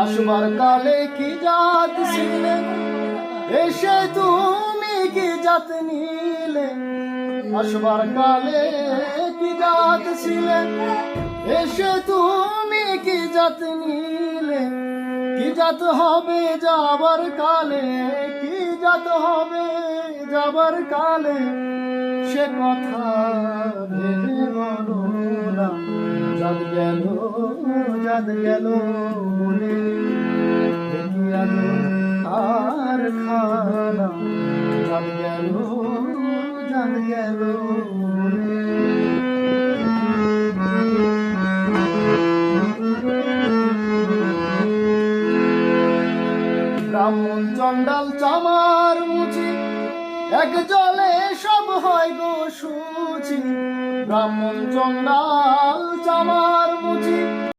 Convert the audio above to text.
আসবার কালে কি জাত ছিলে, এসে তুমি কি জাত নিলে। আসবার কালে কি জাত ছিলে, এসে তুমি কি জাত নিলে। কি জাত হবে যাবার কালে, কি জাত হবে যাবার কালে, সে কথা ভেবে বলো না। জাত গেল জাত গেল বলে, দেখি আলো আর খানা। জাত গেল জাত গেল বলে। ব্রাহ্মণ চণ্ডাল চামার মুচি, এক জলে সব হয় গো শুচি। ব্রাহ্মণ চণ্ডাল চামার